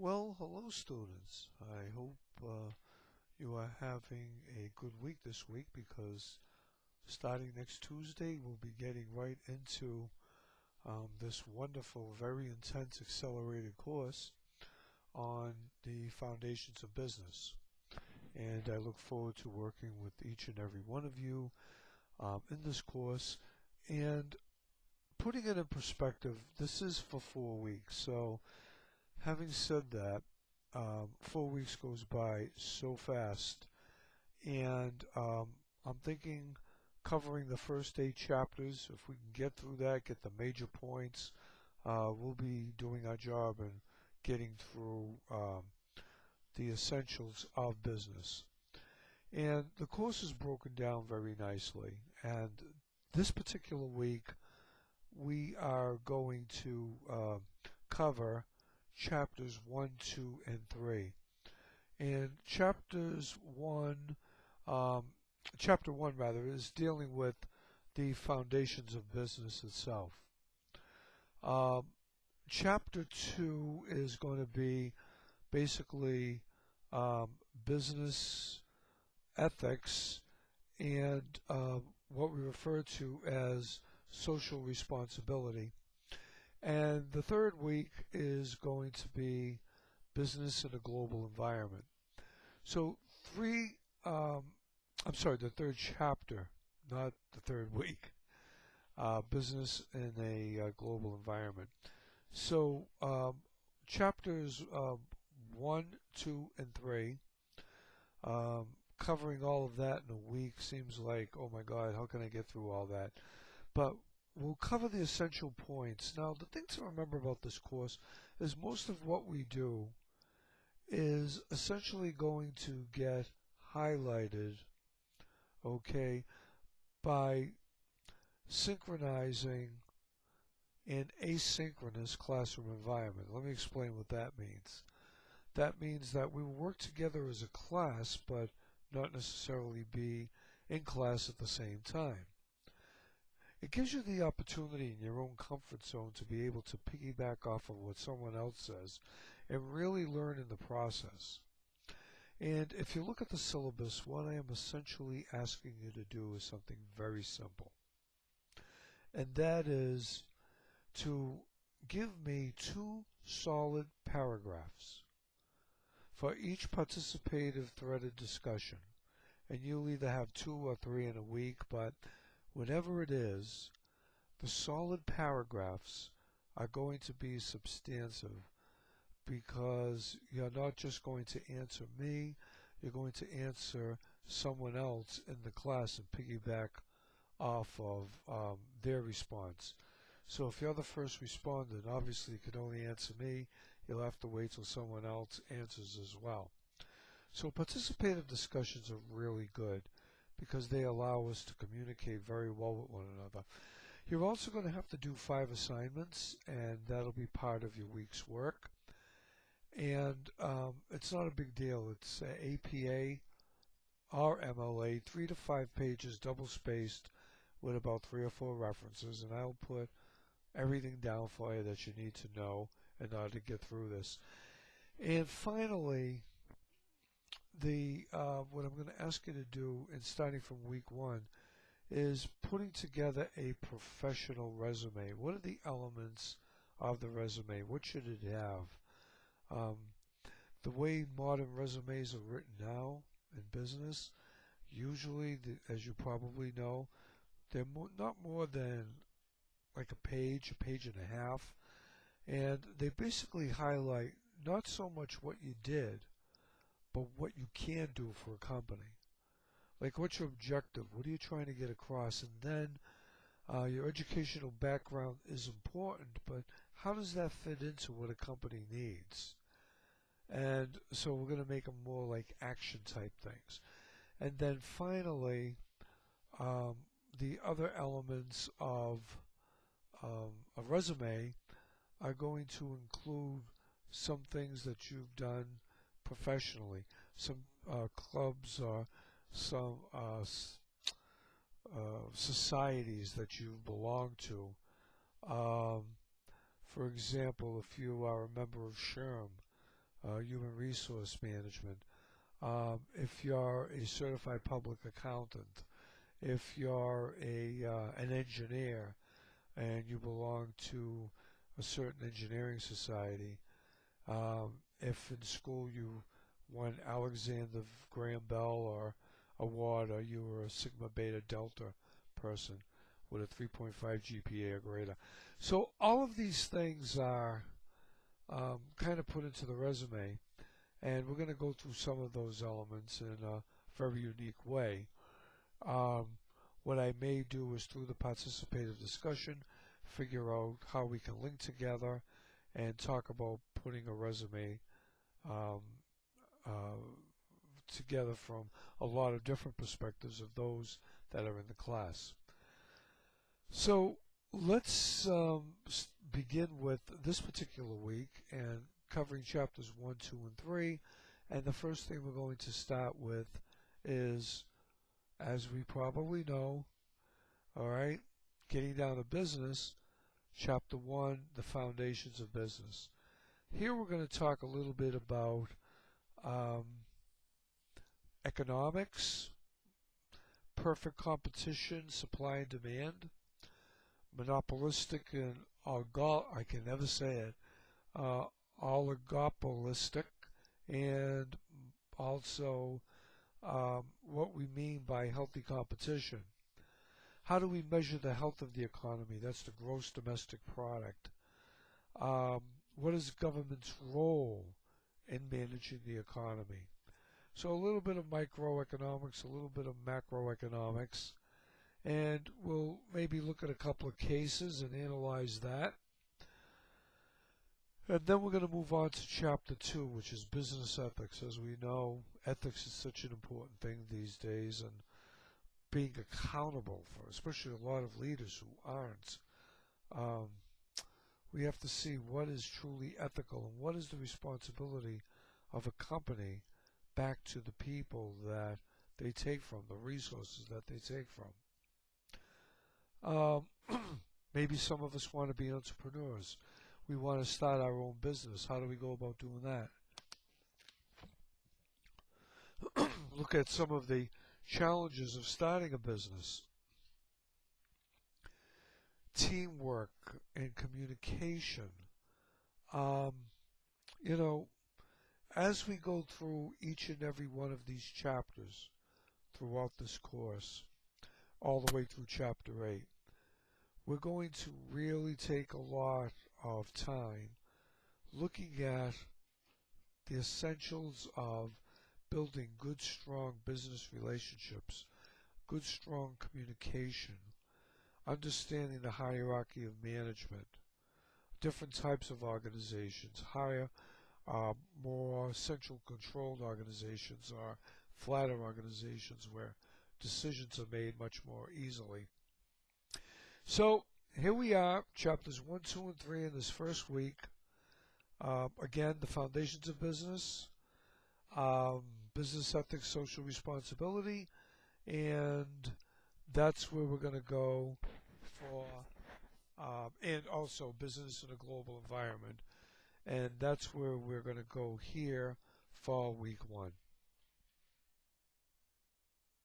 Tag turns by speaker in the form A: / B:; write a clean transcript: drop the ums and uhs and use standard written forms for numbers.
A: Well, hello, students. I hope you are having a good week this week because starting next Tuesday, we'll be getting right into this wonderful, very intense accelerated course on the foundations of business. And I look forward to working with each and every one of you in this course. And putting it in perspective, this is for 4 weeks. So, having said that, 4 weeks goes by so fast, and I'm thinking covering the first 8 chapters. If we can get through that, get the major points, we'll be doing our job and getting through the essentials of business. And the course is broken down very nicely. And this particular week, we are going to cover chapters 1, 2, and 3. And um, chapter 1 rather, is dealing with the foundations of business itself. Um, Chapter 2 is going to be basically business ethics and what we refer to as social responsibility. And the third week is going to be business in a global environment. So the third chapter, not the third week, business in a global environment. So chapters 1, 2, and 3, covering all of that in a week seems like, oh my God, how can I get through all that? But we'll cover the essential points. Now, the thing to remember about this course is most of what we do is essentially going to get highlighted, okay, by synchronizing an asynchronous classroom environment. Let me explain what that means. That means that we will work together as a class, but not necessarily be in class at the same time. It gives you the opportunity in your own comfort zone to be able to piggyback off of what someone else says and really learn in the process. And if you look at the syllabus, what I am essentially asking you to do is something very simple. And that is to give me 2 solid paragraphs for each participative threaded discussion. And you'll either have 2 or 3 in a week, but whatever it is, the solid paragraphs are going to be substantive because you're not just going to answer me, you're going to answer someone else in the class and piggyback off of their response. So if you're the first respondent, obviously you can only answer me. You'll have to wait till someone else answers as well. So participative discussions are really good because they allow us to communicate very well with one another. You're also going to have to do 5 assignments, and that'll be part of your week's work. And it's not a big deal. It's APA or MLA, 3 to 5 pages, double spaced, with about 3 or 4 references, and I'll put everything down for you that you need to know in order to get through this. And finally, what I'm going to ask you to do, in starting from week 1, is putting together a professional resume. What are the elements of the resume? What should it have? The way modern resumes are written now in business, usually, as you probably know, they're not more than like a page and a half, and they basically highlight not so much what you did, but what you can do for a company. Like, what's your objective? What are you trying to get across? And then your educational background is important, but how does that fit into what a company needs? And so we're going to make them more like action type things. And then finally, the other elements of a resume are going to include some things that you've done professionally, some clubs or some societies that you've belonged to. For example, if you are a member of SHRM, human resource management, if you're a certified public accountant, if you're an engineer and you belong to a certain engineering society, if in school you won Alexander Graham Bell or award, or you were a Sigma Beta Delta person with a 3.5 GPA or greater. So all of these things are kind of put into the resume, and we're going to go through some of those elements in a very unique way. What I may do is, through the participative discussion, figure out how we can link together and talk about putting a resume um, together from a lot of different perspectives of those that are in the class. So let's begin with this particular week and covering chapters 1, 2, and 3. And the first thing we're going to start with is, as we probably know, all right, getting down to business, chapter 1, the foundations of business. Here we're going to talk a little bit about economics, perfect competition, supply and demand, monopolistic and I can never say it, oligopolistic, and also what we mean by healthy competition. How do we measure the health of the economy? That's the gross domestic product. What is government's role in managing the economy? So a little bit of microeconomics, a little bit of macroeconomics, and we'll maybe look at a couple of cases and analyze that. And then we're going to move on to chapter 2, which is business ethics. As we know, ethics is such an important thing these days, and being accountable for, especially a lot of leaders who aren't. We have to see what is truly ethical and what is the responsibility of a company back to the people that they take from, the resources that they take from. Maybe some of us want to be entrepreneurs. We want to start our own business. How do we go about doing that? Look at some of the challenges of starting a business. Teamwork and communication. You know, as we go through each and every one of these chapters throughout this course, all the way through chapter 8, we're going to really take a lot of time looking at the essentials of building good, strong business relationships, good, strong communication, understanding the hierarchy of management, different types of organizations, more central controlled organizations or flatter organizations where decisions are made much more easily. So here we are, chapters 1, 2, and 3 in this first week. Again, the foundations of business, business ethics, social responsibility, and that's where we're going to go for, and also business in a global environment. And that's where we're going to go here for week 1.